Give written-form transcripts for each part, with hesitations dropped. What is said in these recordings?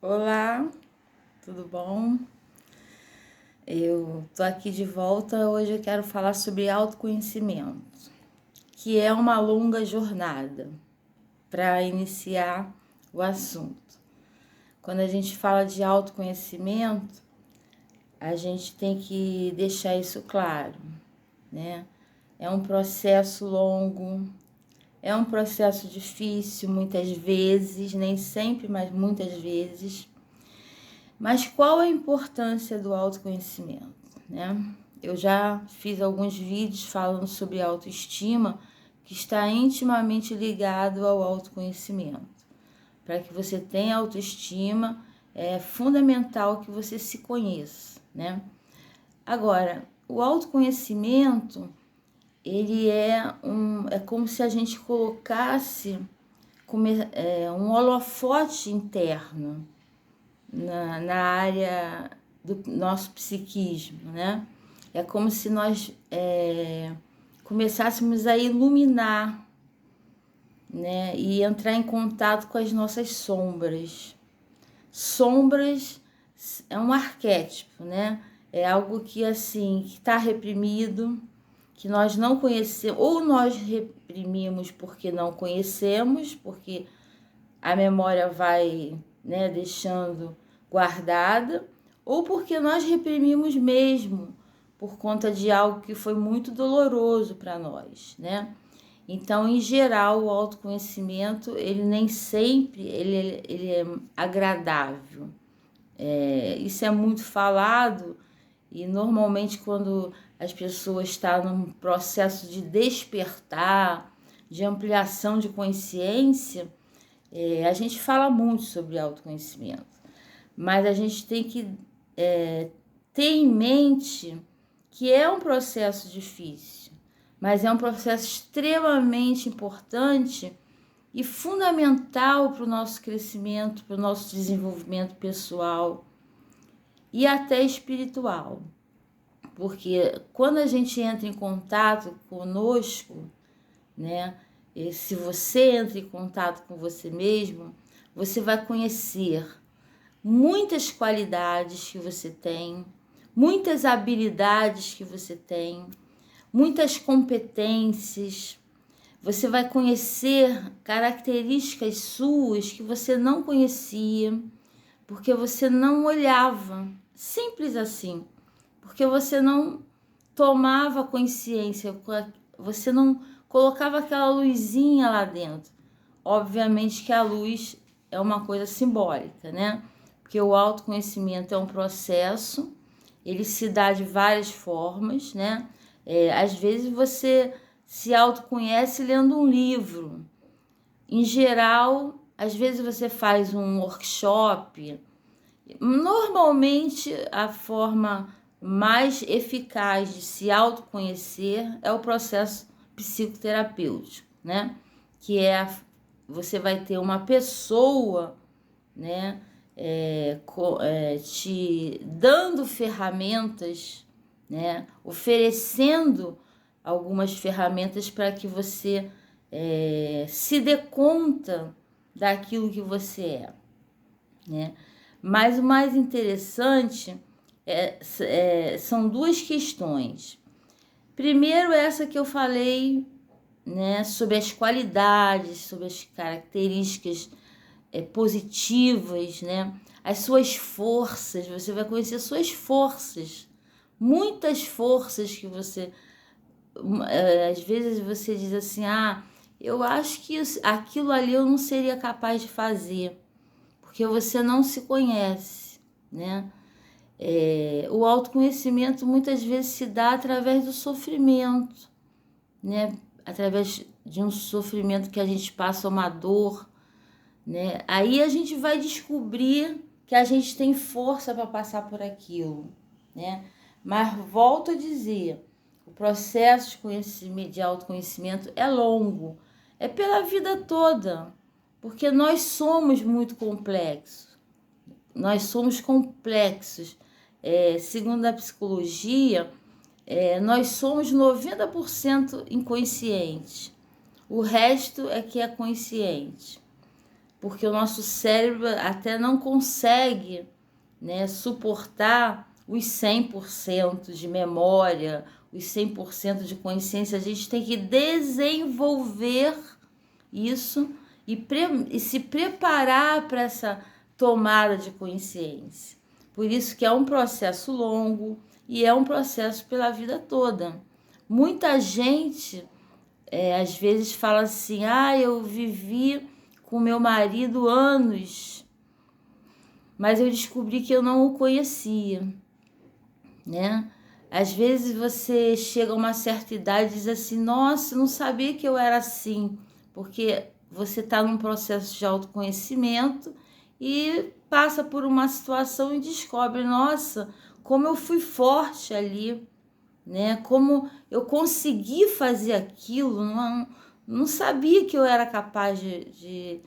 Olá, tudo bom? Eu tô aqui de volta. Hoje eu quero falar sobre autoconhecimento, que é uma longa jornada para iniciar o assunto. Quando a gente fala de autoconhecimento, a gente tem que deixar isso claro, né? É um processo longo, é um processo difícil, muitas vezes, nem sempre, mas muitas vezes. Mas qual a importância do autoconhecimento, né? Eu já fiz alguns vídeos falando sobre autoestima, que está intimamente ligado ao autoconhecimento. Para que você tenha autoestima, é fundamental que você se conheça, né? Agora, o autoconhecimento, ele é como se a gente colocasse um holofote interno na área do nosso psiquismo, né? É como se nós começássemos a iluminar, né? E entrar em contato com as nossas sombras. Sombras é um arquétipo, né? É algo que assim que está reprimido, que nós não conhecemos, ou nós reprimimos porque não conhecemos, porque a memória vai, né, deixando guardada, ou porque nós reprimimos mesmo por conta de algo que foi muito doloroso para nós, né? Então, em geral, o autoconhecimento, ele nem sempre ele é agradável. Isso é muito falado e normalmente quando as pessoas estão num processo de despertar, de ampliação de consciência, a gente fala muito sobre autoconhecimento, mas a gente tem que ter em mente que é um processo difícil, mas é um processo extremamente importante e fundamental para o nosso crescimento, para o nosso desenvolvimento pessoal e até espiritual. Porque quando a gente entra em contato conosco, né? E se você entra em contato com você mesmo, você vai conhecer muitas qualidades que você tem, muitas habilidades que você tem, muitas competências. Você vai conhecer características suas que você não conhecia, porque você não olhava. Simples assim. Porque você não tomava consciência, você não colocava aquela luzinha lá dentro. Obviamente que a luz é uma coisa simbólica, né? Porque o autoconhecimento é um processo, ele se dá de várias formas, né? Às vezes você se autoconhece lendo um livro. Em geral, às vezes você faz um workshop. Normalmente, a forma mais eficaz de se autoconhecer é o processo psicoterapêutico, né? Que você vai ter uma pessoa, né, te dando ferramentas, né, oferecendo algumas ferramentas para que você se dê conta daquilo que você é, né? Mas o mais interessante são duas questões. Primeiro, essa que eu falei, né, sobre as qualidades, sobre as características positivas, né, as suas forças. Você vai conhecer suas forças, muitas forças que você. Às vezes você diz assim: eu acho que aquilo ali eu não seria capaz de fazer, porque você não se conhece, né? O autoconhecimento muitas vezes se dá através do sofrimento, né? Através de um sofrimento que a gente passa, uma dor, né? Aí a gente vai descobrir que a gente tem força para passar por aquilo, né? Mas volto a dizer, o processo de autoconhecimento é longo, é pela vida toda, porque nós somos muito complexos. Nós somos complexos. Segundo a psicologia, nós somos 90% inconscientes. O resto é que é consciente. porque o nosso cérebro até não consegue, né, suportar os 100% de memória, os 100% de consciência. A gente tem que desenvolver isso e se preparar para essa tomada de consciência. Por isso que é um processo longo e é um processo pela vida toda. Muita gente, às vezes, fala assim, eu vivi com meu marido anos, mas eu descobri que eu não o conhecia, né? Às vezes você chega a uma certa idade e diz assim, nossa, eu não sabia que eu era assim, porque você está num processo de autoconhecimento e passa por uma situação e descobre, nossa, como eu fui forte ali, né? Como eu consegui fazer aquilo, não sabia que eu era capaz de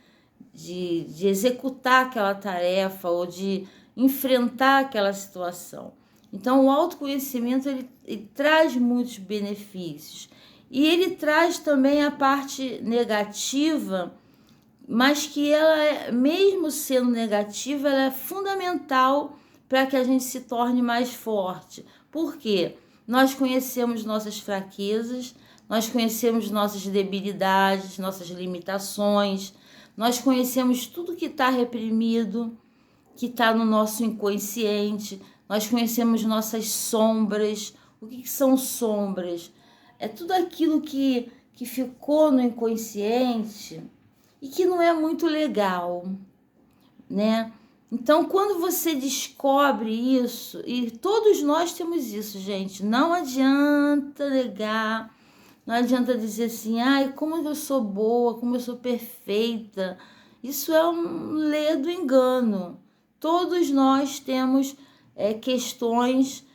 executar aquela tarefa ou de enfrentar aquela situação. Então, o autoconhecimento ele traz muitos benefícios. E ele traz também a parte negativa, mas que ela, mesmo sendo negativa, ela é fundamental para que a gente se torne mais forte. Por quê? Nós conhecemos nossas fraquezas, nós conhecemos nossas debilidades, nossas limitações, nós conhecemos tudo que está reprimido, que está no nosso inconsciente, nós conhecemos nossas sombras. O que são sombras? É tudo aquilo que ficou no inconsciente e que não é muito legal, né? Então, quando você descobre isso, e todos nós temos isso, gente, não adianta negar, não adianta dizer assim, como eu sou boa, como eu sou perfeita. Isso é um ledo engano. Todos nós temos questões,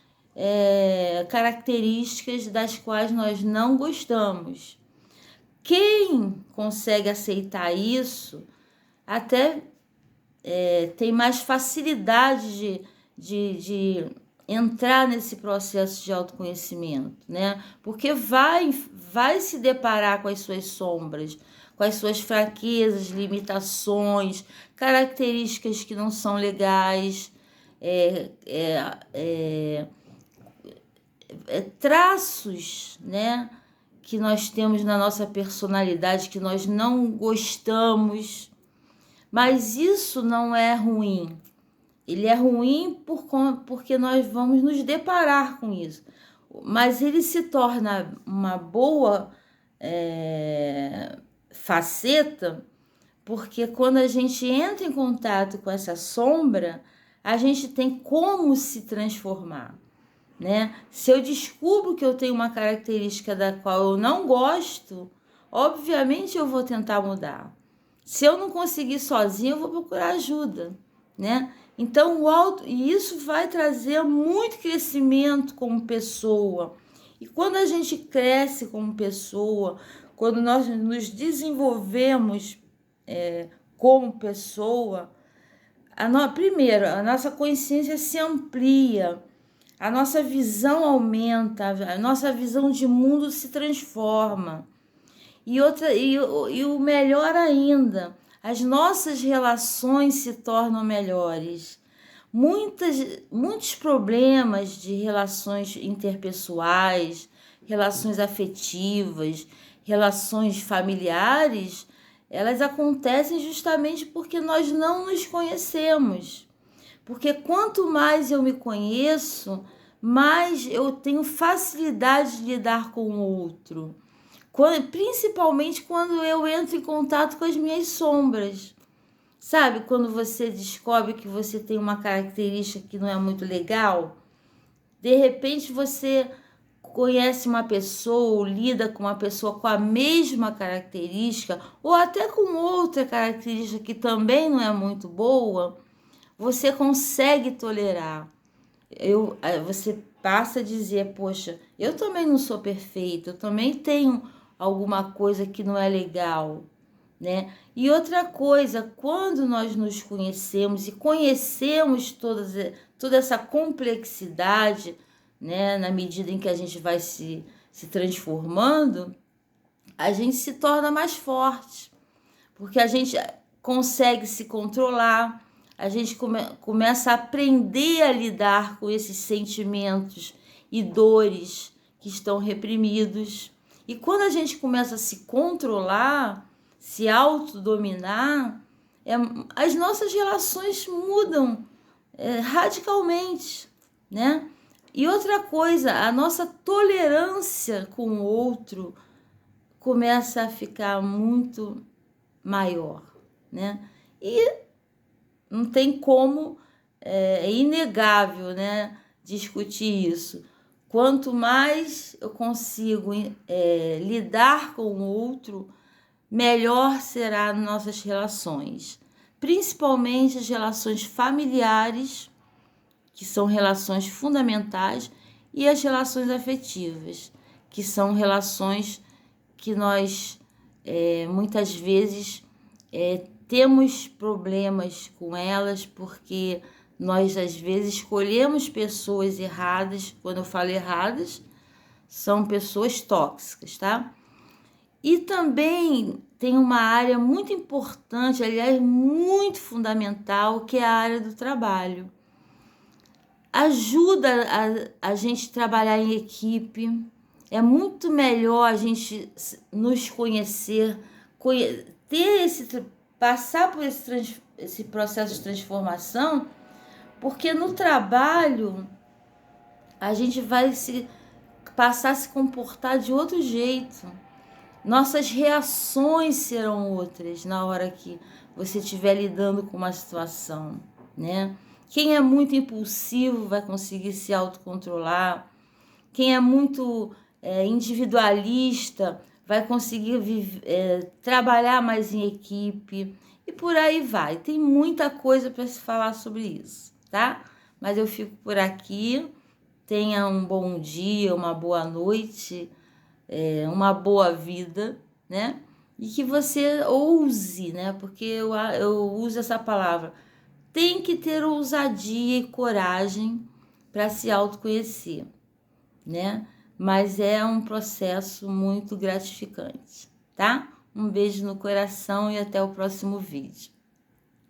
características das quais nós não gostamos. Quem consegue aceitar isso até tem mais facilidade de entrar nesse processo de autoconhecimento, né? Porque vai se deparar com as suas sombras, com as suas fraquezas, limitações, características que não são legais, traços, né, que nós temos na nossa personalidade que nós não gostamos. Mas isso não é ruim. Ele é ruim porque nós vamos nos deparar com isso. Mas ele se torna uma boa faceta porque quando a gente entra em contato com essa sombra, a gente tem como se transformar, né? Se eu descubro que eu tenho uma característica da qual eu não gosto, obviamente eu vou tentar mudar. Se eu não conseguir sozinho, eu vou procurar ajuda, né? Então, e isso vai trazer muito crescimento como pessoa. E quando a gente cresce como pessoa, quando nós nos desenvolvemos como pessoa, primeiro, a nossa consciência se amplia, a nossa visão aumenta, a nossa visão de mundo se transforma. E o melhor ainda, as nossas relações se tornam melhores. Muitos problemas de relações interpessoais, relações afetivas, relações familiares, elas acontecem justamente porque nós não nos conhecemos. Porque quanto mais eu me conheço, mais eu tenho facilidade de lidar com o outro. Principalmente quando eu entro em contato com as minhas sombras. Sabe, quando você descobre que você tem uma característica que não é muito legal, de repente você conhece uma pessoa ou lida com uma pessoa com a mesma característica ou até com outra característica que também não é muito boa, você consegue tolerar. Você passa a dizer, poxa, eu também não sou perfeita, eu também tenho alguma coisa que não é legal, né? E outra coisa, quando nós nos conhecemos e conhecemos toda essa complexidade, né, na medida em que a gente vai se transformando, a gente se torna mais forte, porque a gente consegue se controlar, a gente começa a aprender a lidar com esses sentimentos e dores que estão reprimidos. E quando a gente começa a se controlar, se autodominar, as nossas relações mudam radicalmente, né? E outra coisa, a nossa tolerância com o outro começa a ficar muito maior, né? E não tem como, é inegável, né, discutir isso. Quanto mais eu consigo lidar com o outro, melhor será nossas relações, principalmente as relações familiares, que são relações fundamentais, e as relações afetivas, que são relações que nós muitas vezes temos problemas com elas, porque nós às vezes escolhemos pessoas erradas. Quando eu falo erradas, são pessoas tóxicas, tá? E também tem uma área muito importante, aliás, muito fundamental, que é a área do trabalho. Ajuda a gente trabalhar em equipe, é muito melhor a gente nos conhecer, passar por esse processo de transformação, porque no trabalho a gente vai passar a se comportar de outro jeito. Nossas reações serão outras na hora que você estiver lidando com uma situação, né? Quem é muito impulsivo vai conseguir se autocontrolar. Quem é muito individualista vai conseguir trabalhar mais em equipe. E por aí vai. Tem muita coisa para se falar sobre isso, tá? Mas eu fico por aqui. Tenha um bom dia, uma boa noite, uma boa vida, né? E que você ouse, né? Porque eu uso essa palavra. Tem que ter ousadia e coragem para se autoconhecer, né? Mas é um processo muito gratificante, tá? Um beijo no coração e até o próximo vídeo.